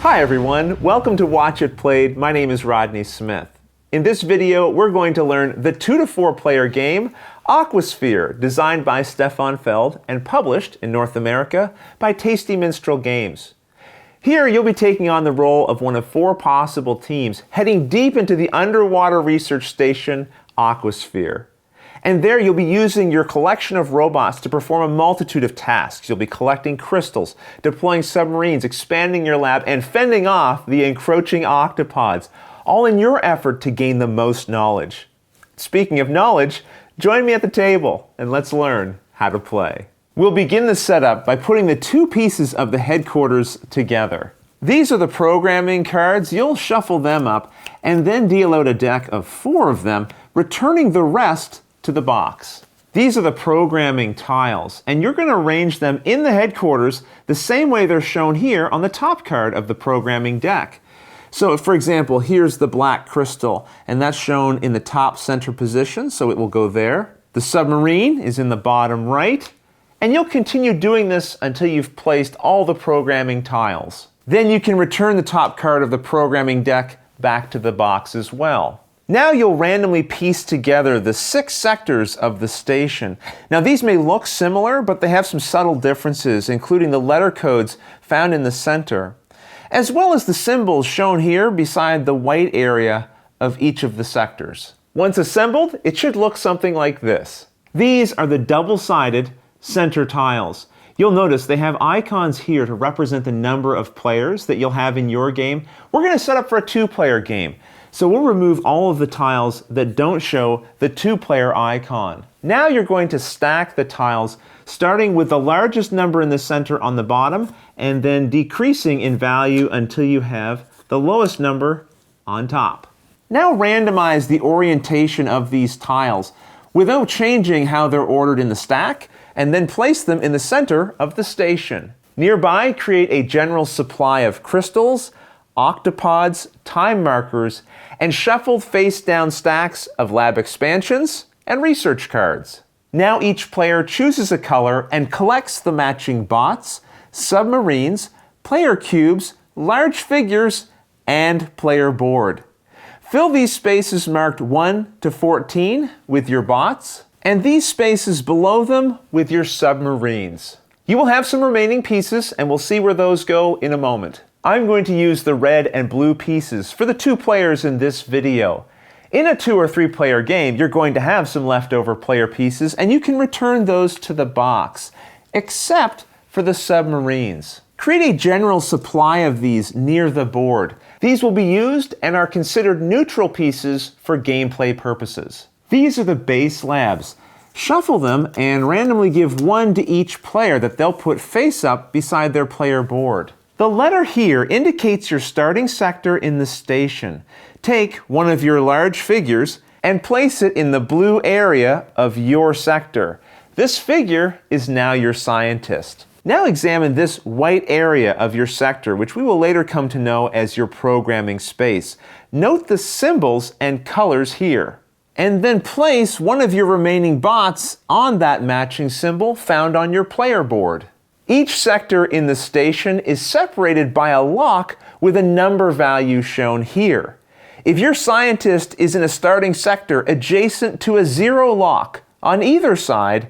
Hi everyone, welcome to Watch It Played. My name is Rodney Smith. In this video, we're going to learn the 2 to 4 player game, AquaSphere, designed by Stefan Feld and published in North America by Tasty Minstrel Games. Here, you'll be taking on the role of one of 4 possible teams, heading deep into the underwater research station, AquaSphere. And there you'll be using your collection of robots to perform a multitude of tasks. You'll be collecting crystals, deploying submarines, expanding your lab, and fending off the encroaching octopods, all in your effort to gain the most knowledge. Speaking of knowledge, join me at the table and let's learn how to play. We'll begin the setup by putting the 2 pieces of the headquarters together. These are the programming cards. You'll shuffle them up and then deal out a deck of 4 of them, returning the rest to the box. These are the programming tiles, and you're going to arrange them in the headquarters the same way they're shown here on the top card of the programming deck. So, for example, here's the black crystal, and that's shown in the top center position, so it will go there. The submarine is in the bottom right, and you'll continue doing this until you've placed all the programming tiles. Then you can return the top card of the programming deck back to the box as well. Now you'll randomly piece together the 6 sectors of the station. Now these may look similar, but they have some subtle differences, including the letter codes found in the center, as well as the symbols shown here beside the white area of each of the sectors. Once assembled, it should look something like this. These are the double-sided center tiles. You'll notice they have icons here to represent the number of players that you'll have in your game. We're going to set up for a 2-player game. So we'll remove all of the tiles that don't show the 2-player icon. Now you're going to stack the tiles, starting with the largest number in the center on the bottom, and then decreasing in value until you have the lowest number on top. Now randomize the orientation of these tiles without changing how they're ordered in the stack, and then place them in the center of the station. Nearby, create a general supply of crystals, octopods, time markers, and shuffled face-down stacks of lab expansions and research cards. Now each player chooses a color and collects the matching bots, submarines, player cubes, large figures, and player board. Fill these spaces marked 1 to 14 with your bots, and these spaces below them with your submarines. You will have some remaining pieces, and we'll see where those go in a moment. I'm going to use the red and blue pieces for the 2 players in this video. In a 2 or 3 player game, you're going to have some leftover player pieces, and you can return those to the box, except for the submarines. Create a general supply of these near the board. These will be used and are considered neutral pieces for gameplay purposes. These are the base labs. Shuffle them and randomly give 1 to each player that they'll put face up beside their player board. The letter here indicates your starting sector in the station. Take one of your large figures and place it in the blue area of your sector. This figure is now your scientist. Now examine this white area of your sector, which we will later come to know as your programming space. Note the symbols and colors here. And then place one of your remaining bots on that matching symbol found on your player board. Each sector in the station is separated by a lock with a number value shown here. If your scientist is in a starting sector adjacent to a 0 lock on either side,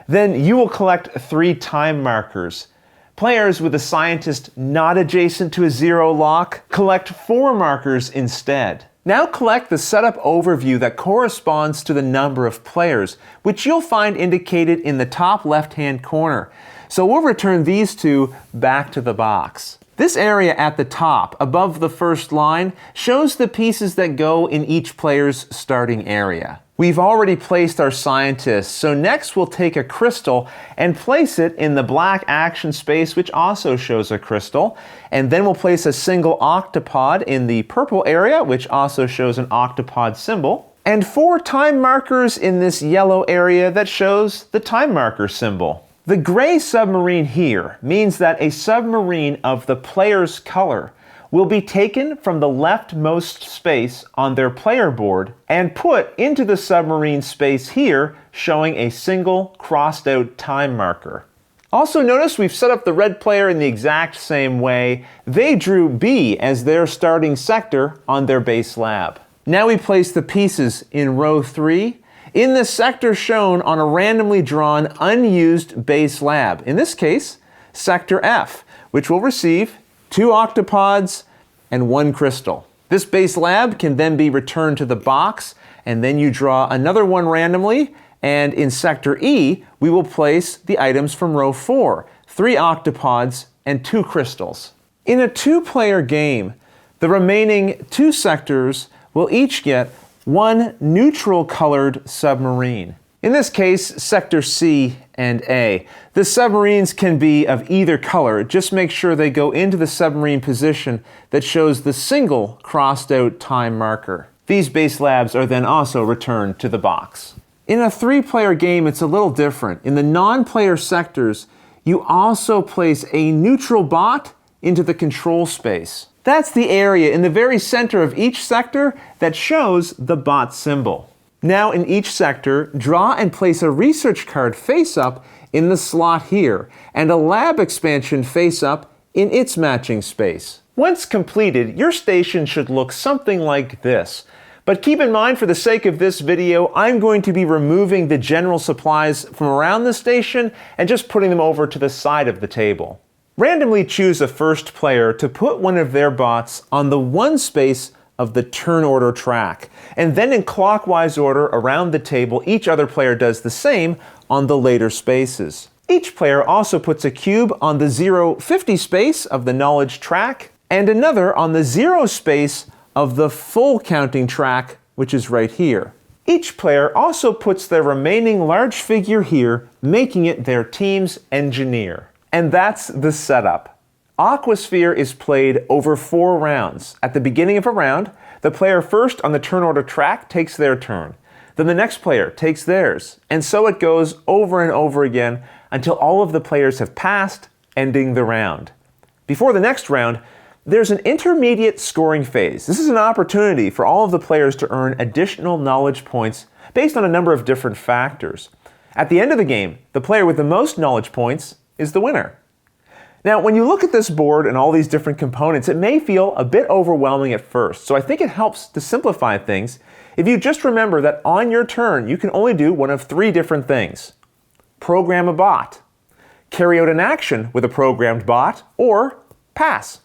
then you will collect 3 time markers. Players with a scientist not adjacent to a 0 lock collect 4 markers instead. Now collect the setup overview that corresponds to the number of players, which you'll find indicated in the top left-hand corner. So we'll return these 2 back to the box. This area at the top, above the first line, shows the pieces that go in each player's starting area. We've already placed our scientists, so next we'll take a crystal and place it in the black action space, which also shows a crystal. And then we'll place a single octopod in the purple area, which also shows an octopod symbol. And 4 time markers in this yellow area that shows the time marker symbol. The gray submarine here means that a submarine of the player's color will be taken from the leftmost space on their player board and put into the submarine space here, showing a single crossed out time marker. Also notice we've set up the red player in the exact same way. They drew B as their starting sector on their base lab. Now we place the pieces in row 3 in the sector shown on a randomly drawn unused base lab. In this case, sector F, which will receive 2 octopods and 1 crystal. This base lab can then be returned to the box, and then you draw another one randomly, and in sector E, we will place the items from row 4, 3 octopods and 2 crystals. In a 2-player game, the remaining 2 sectors will each get 1 neutral colored submarine. In this case, sector C and A. The submarines can be of either color. Just make sure they go into the submarine position that shows the single crossed out time marker. These base labs are then also returned to the box. In a 3-player game, it's a little different. In the non-player sectors, you also place a neutral bot into the control space. That's the area in the very center of each sector that shows the bot symbol. Now in each sector, draw and place a research card face up in the slot here, and a lab expansion face up in its matching space. Once completed, your station should look something like this. But keep in mind, for the sake of this video, I'm going to be removing the general supplies from around the station and just putting them over to the side of the table. Randomly choose a first player to put one of their bots on the 1 space of the turn order track, and then in clockwise order around the table, each other player does the same on the later spaces. Each player also puts a cube on the 050 space of the knowledge track, and another on the 0 space of the full counting track, which is right here. Each player also puts their remaining large figure here, making it their team's engineer. And that's the setup. AquaSphere is played over 4 rounds. At the beginning of a round, the player first on the turn order track takes their turn. Then the next player takes theirs. And so it goes over and over again until all of the players have passed, ending the round. Before the next round, there's an intermediate scoring phase. This is an opportunity for all of the players to earn additional knowledge points based on a number of different factors. At the end of the game, the player with the most knowledge points is the winner. Now, when you look at this board and all these different components, it may feel a bit overwhelming at first. So I think it helps to simplify things if you just remember that on your turn, you can only do one of 3 different things. Program a bot, carry out an action with a programmed bot, or pass.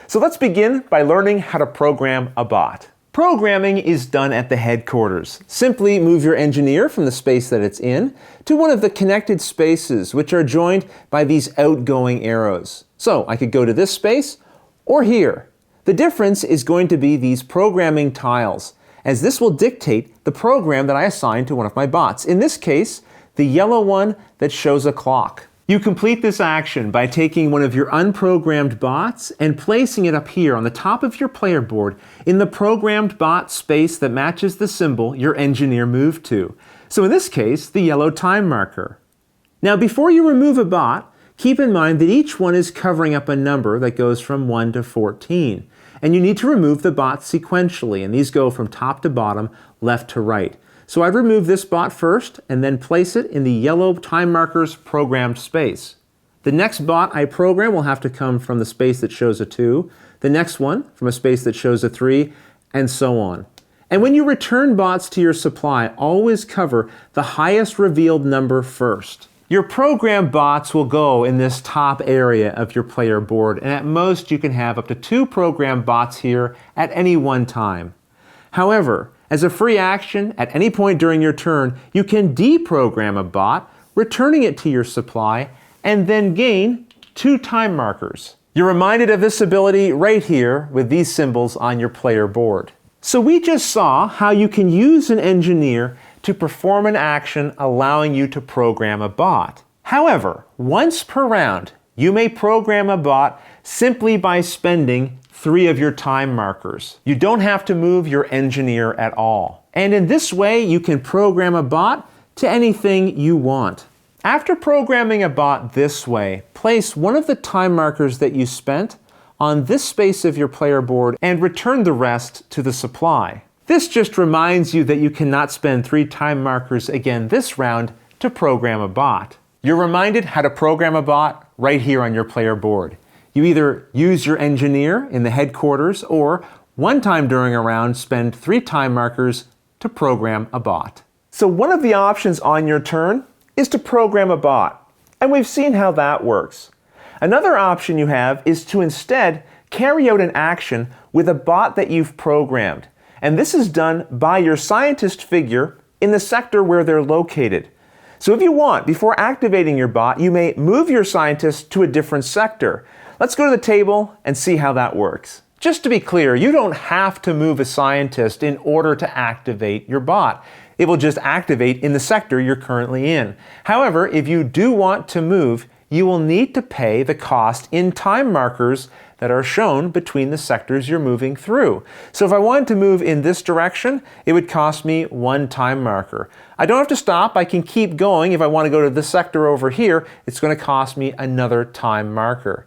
So let's begin by learning how to program a bot. Programming is done at the headquarters. Simply move your engineer from the space that it's in to one of the connected spaces, which are joined by these outgoing arrows. So I could go to this space or here. The difference is going to be these programming tiles, as this will dictate the program that I assign to one of my bots. In this case, the yellow one that shows a clock. You complete this action by taking one of your unprogrammed bots and placing it up here on the top of your player board in the programmed bot space that matches the symbol your engineer moved to. So in this case, the yellow time marker. Now before you remove a bot, keep in mind that each one is covering up a number that goes from 1 to 14. And you need to remove the bots sequentially, and these go from top to bottom, left to right. So I'd remove this bot first and then place it in the yellow time marker's programmed space. The next bot I program will have to come from the space that shows a 2, the next one from a space that shows a 3, and so on. And when you return bots to your supply, always cover the highest revealed number first. Your programmed bots will go in this top area of your player board, and at most you can have up to 2 programmed bots here at any one time. However, as a free action, at any point during your turn, you can deprogram a bot, returning it to your supply, and then gain 2 time markers. You're reminded of this ability right here with these symbols on your player board. So we just saw how you can use an engineer to perform an action allowing you to program a bot. However, once per round, you may program a bot simply by spending 3 of your time markers. You don't have to move your engineer at all. And in this way, you can program a bot to anything you want. After programming a bot this way, place one of the time markers that you spent on this space of your player board and return the rest to the supply. This just reminds you that you cannot spend 3 time markers again this round to program a bot. You're reminded how to program a bot right here on your player board. You either use your engineer in the headquarters or one time during a round spend 3 time markers to program a bot. So one of the options on your turn is to program a bot, and we've seen how that works. Another option you have is to instead carry out an action with a bot that you've programmed, and this is done by your scientist figure in the sector where they're located. So if you want, before activating your bot, you may move your scientist to a different sector. Let's go to the table and see how that works. Just to be clear, you don't have to move a scientist in order to activate your bot. It will just activate in the sector you're currently in. However, if you do want to move, you will need to pay the cost in time markers that are shown between the sectors you're moving through. So if I wanted to move in this direction, it would cost me 1 time marker. I don't have to stop, I can keep going. If I want to go to this sector over here, it's going to cost me another time marker.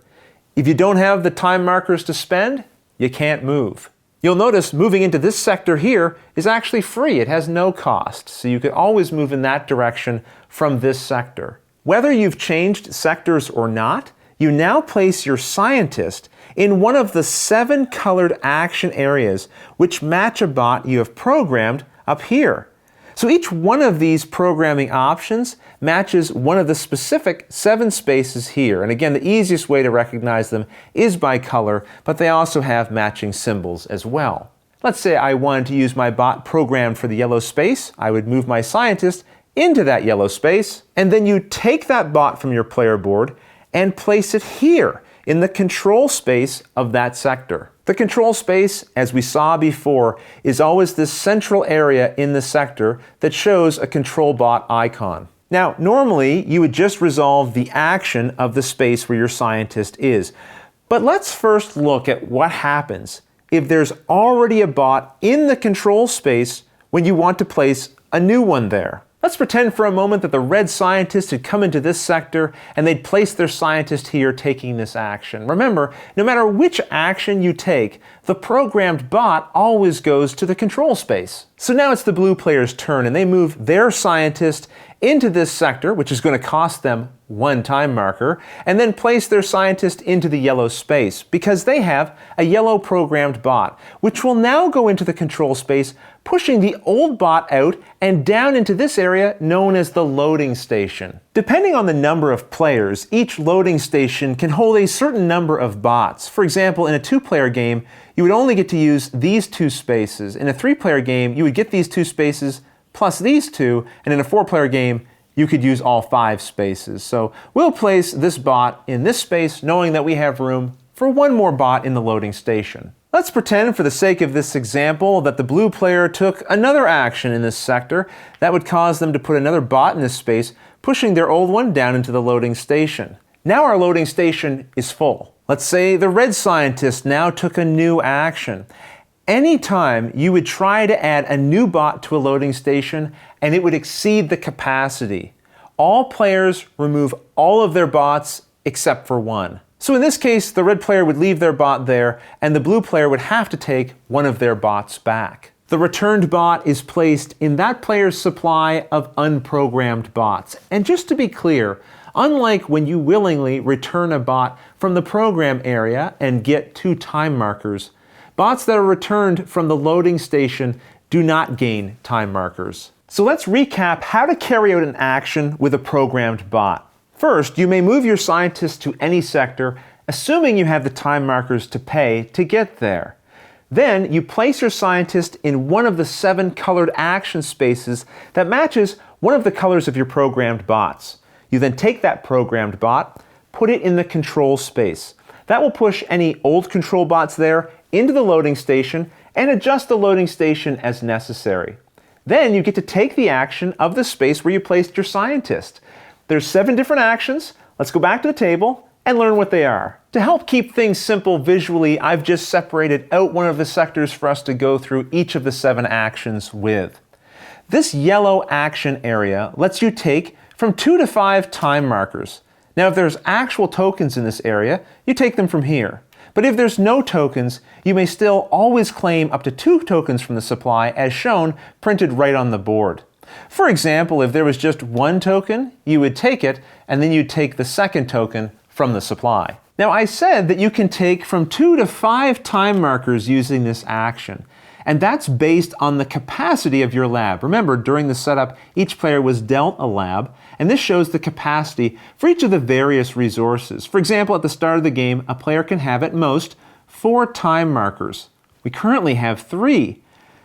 If you don't have the time markers to spend, you can't move. You'll notice moving into this sector here is actually free. It has no cost, so you can always move in that direction from this sector. Whether you've changed sectors or not, you now place your scientist in one of the 7 colored action areas which match a bot you have programmed up here. So each one of these programming options matches one of the specific 7 spaces here. And again, the easiest way to recognize them is by color, but they also have matching symbols as well. Let's say I wanted to use my bot programmed for the yellow space. I would move my scientist into that yellow space, and then you take that bot from your player board and place it here in the control space of that sector. The control space, as we saw before, is always this central area in the sector that shows a control bot icon. Now, normally you would just resolve the action of the space where your scientist is. But let's first look at what happens if there's already a bot in the control space when you want to place a new one there. Let's pretend for a moment that the red scientist had come into this sector and they'd placed their scientist here taking this action. Remember, no matter which action you take, the programmed bot always goes to the control space. So now it's the blue player's turn and they move their scientist into this sector, which is going to cost them 1 time marker, and then place their scientist into the yellow space because they have a yellow programmed bot, which will now go into the control space, pushing the old bot out and down into this area known as the loading station. Depending on the number of players, each loading station can hold a certain number of bots. For example, in a 2-player game, you would only get to use these 2 spaces. In a 3-player game, you would get these 2 spaces plus these 2, and in a 4-player game, you could use all 5 spaces. So we'll place this bot in this space, knowing that we have room for 1 more bot in the loading station. Let's pretend, for the sake of this example, that the blue player took another action in this sector that would cause them to put another bot in this space, pushing their old one down into the loading station. Now our loading station is full. Let's say the red scientist now took a new action. Anytime you would try to add a new bot to a loading station and it would exceed the capacity, all players remove all of their bots except for 1. So in this case, the red player would leave their bot there and the blue player would have to take one of their bots back. The returned bot is placed in that player's supply of unprogrammed bots. And just to be clear, unlike when you willingly return a bot from the program area and get 2 time markers, bots that are returned from the loading station do not gain time markers. So let's recap how to carry out an action with a programmed bot. First, you may move your scientist to any sector, assuming you have the time markers to pay to get there. Then you place your scientist in one of the 7 colored action spaces that matches one of the colors of your programmed bots. You then take that programmed bot, put it in the control space. That will push any old control bots there into the loading station and adjust the loading station as necessary. Then you get to take the action of the space where you placed your scientist. There's 7 different actions. Let's go back to the table and learn what they are. To help keep things simple visually, I've just separated out one of the sectors for us to go through each of the 7 actions with. This yellow action area lets you take from 2 to 5 time markers. Now, if there's actual tokens in this area, you take them from here. But if there's no tokens, you may still always claim up to 2 tokens from the supply as shown, printed right on the board. For example, if there was just one token, you would take it, and then you'd take the second token from the supply. Now, I said that you can take from 2 to 5 time markers using this action, and that's based on the capacity of your lab. Remember, during the setup, each player was dealt a lab, and this shows the capacity for each of the various resources. For example, at the start of the game, a player can have at most 4 time markers. We currently have 3.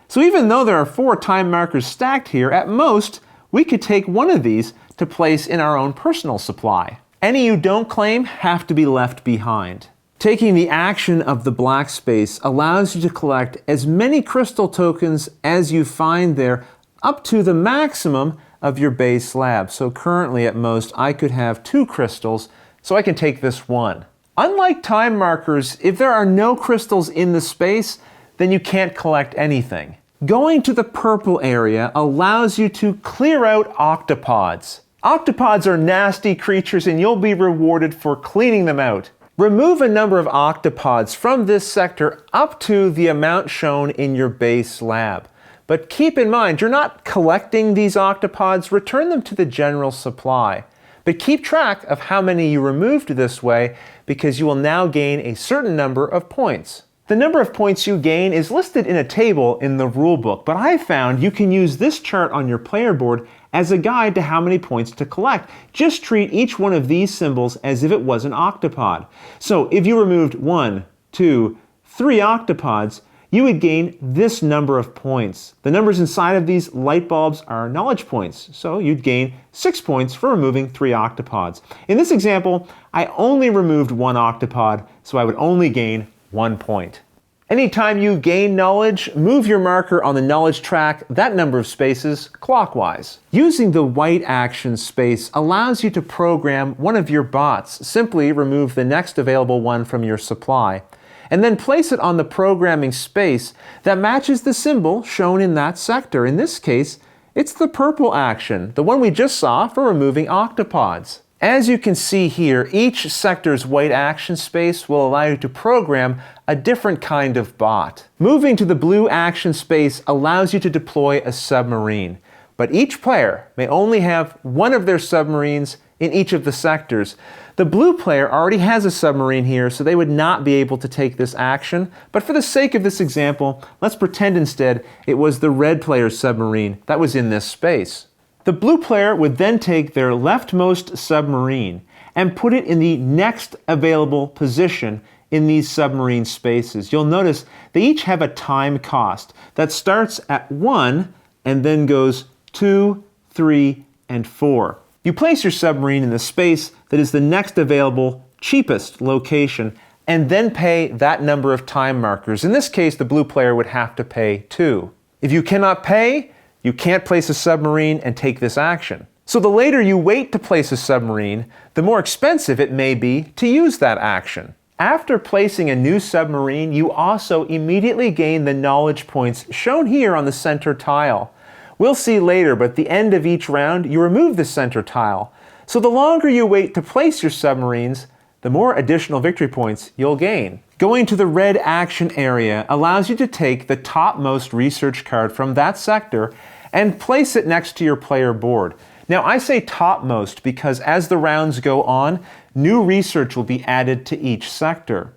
So even though there are 4 time markers stacked here, at most, we could take one of these to place in our own personal supply. Any you don't claim have to be left behind. Taking the action of the black space allows you to collect as many crystal tokens as you find there, up to the maximum of your base lab. So currently at most I could have 2 crystals, so I can take this one. Unlike time markers, if there are no crystals in the space, then you can't collect anything. Going to the purple area allows you to clear out octopods. Octopods are nasty creatures and you'll be rewarded for cleaning them out. Remove a number of octopods from this sector up to the amount shown in your base lab. But keep in mind, you're not collecting these octopods, return them to the general supply. But keep track of how many you removed this way, because you will now gain a certain number of points. The number of points you gain is listed in a table in the rulebook, but I found you can use this chart on your player board as a guide to how many points to collect. Just treat each one of these symbols as if it was an octopod. So if you removed 1, 2, 3 octopods, you would gain this number of points. The numbers inside of these light bulbs are knowledge points, so you'd gain 6 points for removing 3 octopods. In this example, I only removed 1 octopod, so I would only gain 1 point. Anytime you gain knowledge, move your marker on the knowledge track that number of spaces clockwise. Using the white action space allows you to program one of your bots. Simply remove the next available one from your supply, and then place it on the programming space that matches the symbol shown in that sector. In this case, it's the purple action, the one we just saw for removing octopods. As you can see here, each sector's white action space will allow you to program a different kind of bot. Moving to the blue action space allows you to deploy a submarine, but each player may only have one of their submarines in each of the sectors. The blue player already has a submarine here, so they would not be able to take this action, but for the sake of this example, let's pretend instead it was the red player's submarine that was in this space. The blue player would then take their leftmost submarine and put it in the next available position in these submarine spaces. You'll notice they each have a time cost that starts at 1 and then goes 2, 3, and 4. You place your submarine in the space that is the next available, cheapest location, and then pay that number of time markers. In this case, the blue player would have to pay 2. If you cannot pay, you can't place a submarine and take this action. So the later you wait to place a submarine, the more expensive it may be to use that action. After placing a new submarine, you also immediately gain the knowledge points shown here on the center tile. We'll see later, but at the end of each round, you remove the center tile. So the longer you wait to place your submarines, the more additional victory points you'll gain. Going to the red action area allows you to take the topmost research card from that sector and place it next to your player board. Now I say topmost because as the rounds go on, new research will be added to each sector.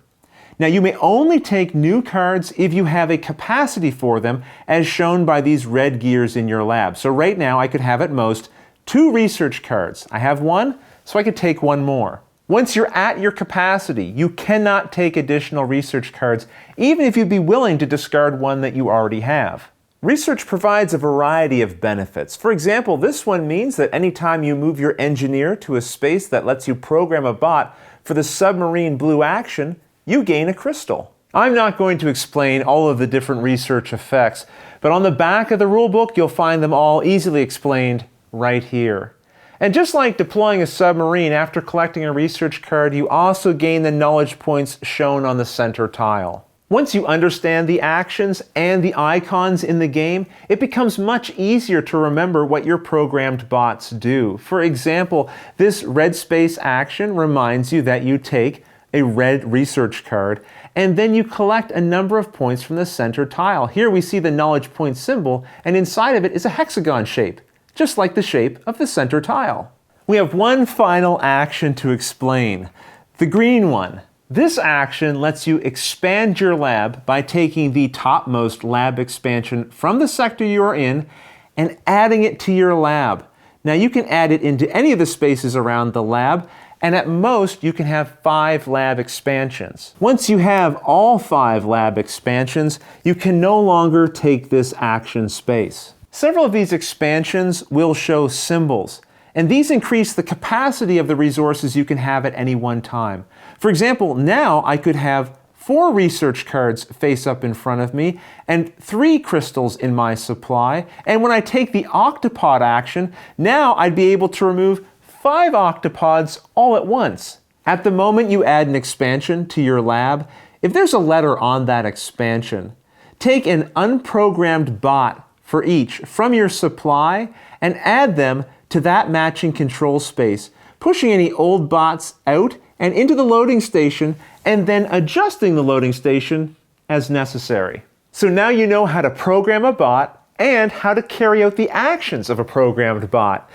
Now you may only take new cards if you have a capacity for them, as shown by these red gears in your lab. So right now I could have at most 2 research cards. I have 1, so I could take 1 more. Once you're at your capacity, you cannot take additional research cards, even if you'd be willing to discard one that you already have. Research provides a variety of benefits. For example, this one means that anytime you move your engineer to a space that lets you program a bot for the submarine blue action, you gain a crystal. I'm not going to explain all of the different research effects, but on the back of the rulebook, you'll find them all easily explained right here. And just like deploying a submarine after collecting a research card, you also gain the knowledge points shown on the center tile. Once you understand the actions and the icons in the game, it becomes much easier to remember what your programmed bots do. For example, this red space action reminds you that you take a red research card, and then you collect a number of points from the center tile. Here we see the knowledge point symbol, and inside of it is a hexagon shape. just like the shape of the center tile. We have one final action to explain, the green one. This action lets you expand your lab by taking the topmost lab expansion from the sector you are in and adding it to your lab. Now you can add it into any of the spaces around the lab, and at most you can have 5 lab expansions. Once you have all 5 lab expansions, you can no longer take this action space. Several of these expansions will show symbols, and these increase the capacity of the resources you can have at any one time. For example, now I could have 4 research cards face up in front of me and 3 crystals in my supply, and when I take the octopod action, now I'd be able to remove 5 octopods all at once. At the moment you add an expansion to your lab, if there's a letter on that expansion, take an unprogrammed bot for each from your supply and add them to that matching control space, pushing any old bots out and into the loading station, and then adjusting the loading station as necessary. So now you know how to program a bot and how to carry out the actions of a programmed bot.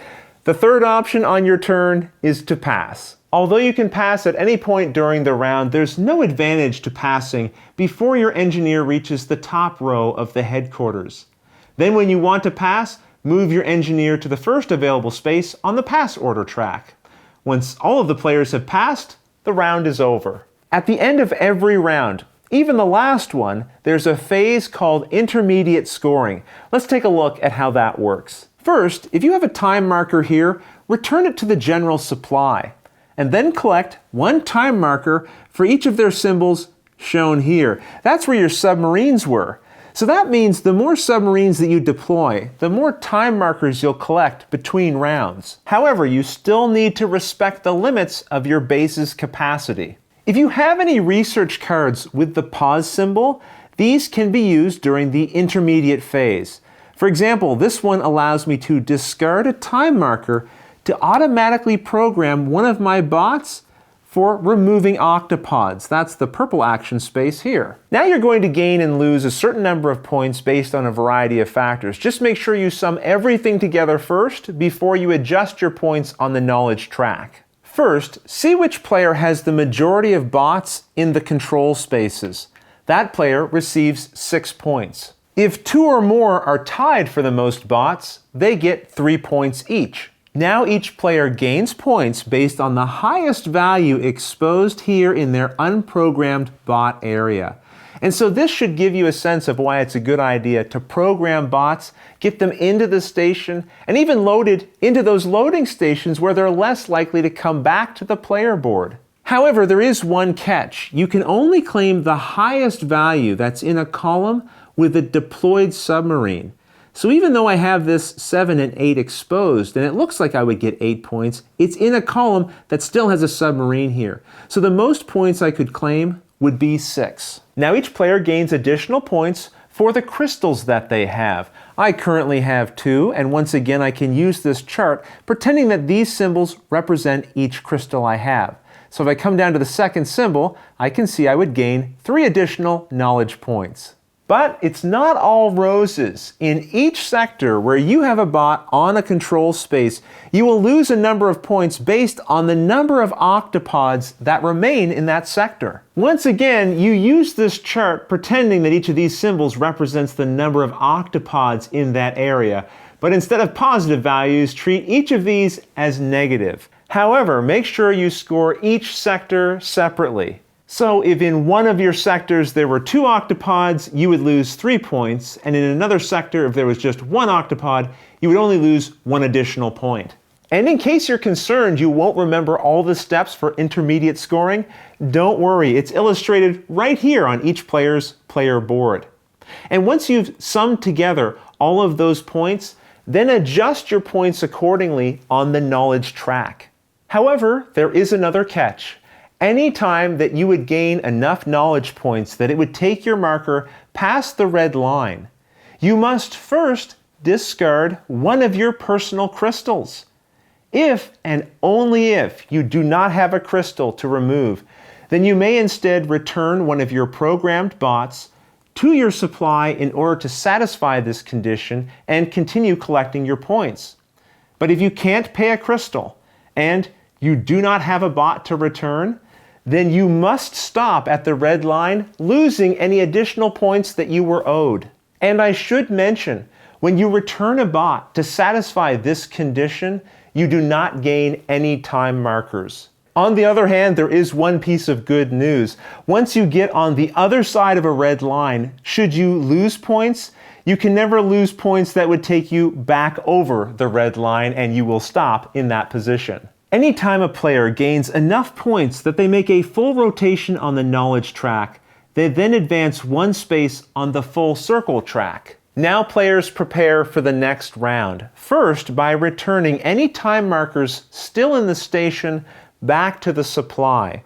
The third option on your turn is to pass. Although you can pass at any point during the round, there's no advantage to passing before your engineer reaches the top row of the headquarters. Then when you want to pass, move your engineer to the first available space on the pass order track. Once all of the players have passed, the round is over. At the end of every round, even the last one, there's a phase called intermediate scoring. Let's take a look at how that works. First, if you have a time marker here, return it to the general supply, and then collect 1 time marker for each of their symbols shown here. That's where your submarines were. So that means the more submarines that you deploy, the more time markers you'll collect between rounds. However, you still need to respect the limits of your base's capacity. If you have any research cards with the pause symbol, these can be used during the intermediate phase. For example, this one allows me to discard a time marker to automatically program one of my bots for removing octopods. That's the purple action space here. Now you're going to gain and lose a certain number of points based on a variety of factors. Just make sure you sum everything together first before you adjust your points on the knowledge track. First, see which player has the majority of bots in the control spaces. That player receives 6 points. If 2 or more are tied for the most bots, they get 3 points each. Now each player gains points based on the highest value exposed here in their unprogrammed bot area. And so this should give you a sense of why it's a good idea to program bots, get them into the station, and even loaded into those loading stations where they're less likely to come back to the player board. However, there is one catch. You can only claim the highest value that's in a column with a deployed submarine. So even though I have this 7 and 8 exposed, and it looks like I would get 8 points, it's in a column that still has a submarine here. So the most points I could claim would be 6. Now each player gains additional points for the crystals that they have. I currently have 2, and once again I can use this chart pretending that these symbols represent each crystal I have. So if I come down to the second symbol, I can see I would gain 3 additional knowledge points. But it's not all roses. In each sector where you have a bot on a control space, you will lose a number of points based on the number of octopods that remain in that sector. Once again, you use this chart pretending that each of these symbols represents the number of octopods in that area. But instead of positive values, treat each of these as negative. However, make sure you score each sector separately. So if in one of your sectors there were 2 octopods, you would lose 3 points, and in another sector, if there was just 1 octopod, you would only lose 1 additional point. And in case you're concerned you won't remember all the steps for intermediate scoring, don't worry, it's illustrated right here on each player's player board. And once you've summed together all of those points, then adjust your points accordingly on the knowledge track. However, there is another catch. Any time that you would gain enough knowledge points that it would take your marker past the red line, you must first discard one of your personal crystals. If and only if you do not have a crystal to remove, then you may instead return one of your programmed bots to your supply in order to satisfy this condition and continue collecting your points. But if you can't pay a crystal and you do not have a bot to return, then you must stop at the red line, losing any additional points that you were owed. And I should mention, when you return a bot to satisfy this condition, you do not gain any time markers. On the other hand, there is one piece of good news. Once you get on the other side of a red line, should you lose points, you can never lose points that would take you back over the red line, and you will stop in that position. Anytime a player gains enough points that they make a full rotation on the knowledge track, they then advance one space on the full circle track. Now players prepare for the next round, first by returning any time markers still in the station back to the supply.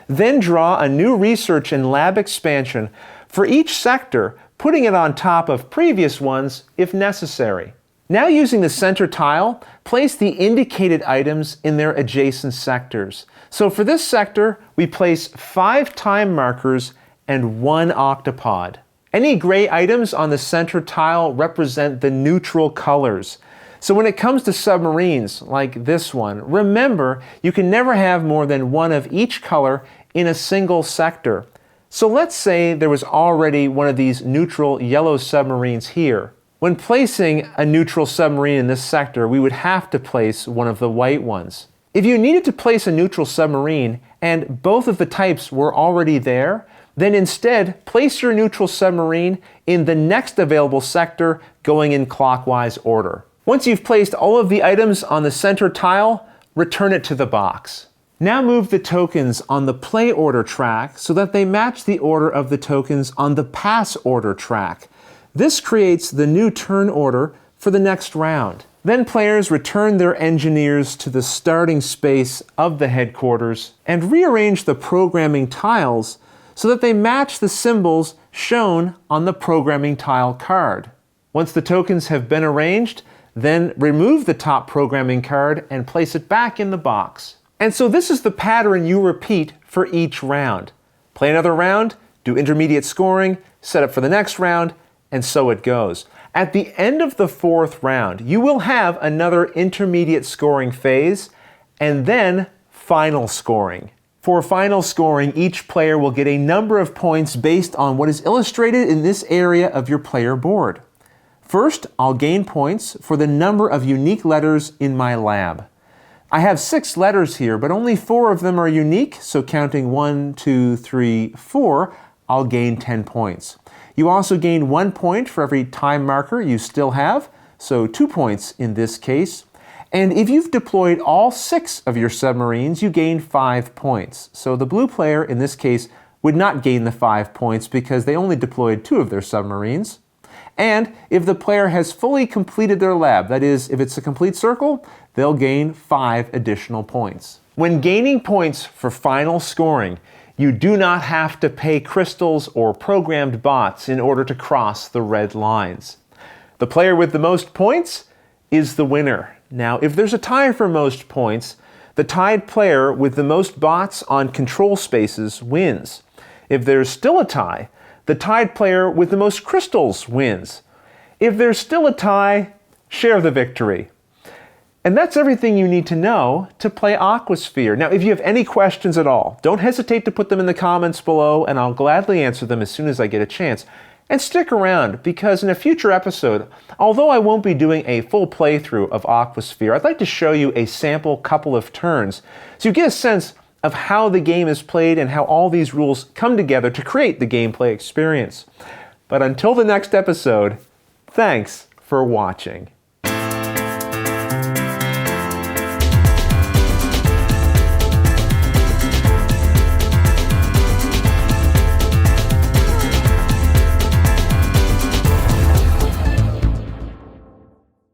Then draw a new research and lab expansion for each sector, putting it on top of previous ones if necessary. Now using the center tile, place the indicated items in their adjacent sectors. So for this sector, we place 5 time markers and 1 octopod. Any gray items on the center tile represent the neutral colors. So when it comes to submarines, like this one, remember you can never have more than 1 of each color in a single sector. So let's say there was already one of these neutral yellow submarines here. When placing a neutral submarine in this sector, we would have to place one of the white ones. If you needed to place a neutral submarine and both of the types were already there, then instead place your neutral submarine in the next available sector going in clockwise order. Once you've placed all of the items on the center tile, return it to the box. Now move the tokens on the play order track so that they match the order of the tokens on the pass order track. This creates the new turn order for the next round. Then players return their engineers to the starting space of the headquarters and rearrange the programming tiles so that they match the symbols shown on the programming tile card. Once the tokens have been arranged, then remove the top programming card and place it back in the box. And so this is the pattern you repeat for each round. Play another round, do intermediate scoring, set up for the next round, and so it goes. At the end of the 4th round, you will have another intermediate scoring phase, and then final scoring. For final scoring, each player will get a number of points based on what is illustrated in this area of your player board. First, I'll gain points for the number of unique letters in my lab. I have 6 letters here, but only 4 of them are unique, so counting 1, 2, 3, 4, I'll gain 10 points. You also gain 1 point for every time marker you still have, so 2 points in this case. And if you've deployed all 6 of your submarines, you gain 5 points. So the blue player, in this case, would not gain the 5 points because they only deployed 2 of their submarines. And if the player has fully completed their lab, that is, if it's a complete circle, they'll gain 5 additional points. When gaining points for final scoring, you do not have to pay crystals or programmed bots in order to cross the red lines. The player with the most points is the winner. Now, if there's a tie for most points, the tied player with the most bots on control spaces wins. If there's still a tie, the tied player with the most crystals wins. If there's still a tie, share the victory. And that's everything you need to know to play AquaSphere. Now, if you have any questions at all, don't hesitate to put them in the comments below, and I'll gladly answer them as soon as I get a chance. And stick around, because in a future episode, although I won't be doing a full playthrough of AquaSphere, I'd like to show you a sample couple of turns so you get a sense of how the game is played and how all these rules come together to create the gameplay experience. But until the next episode, thanks for watching.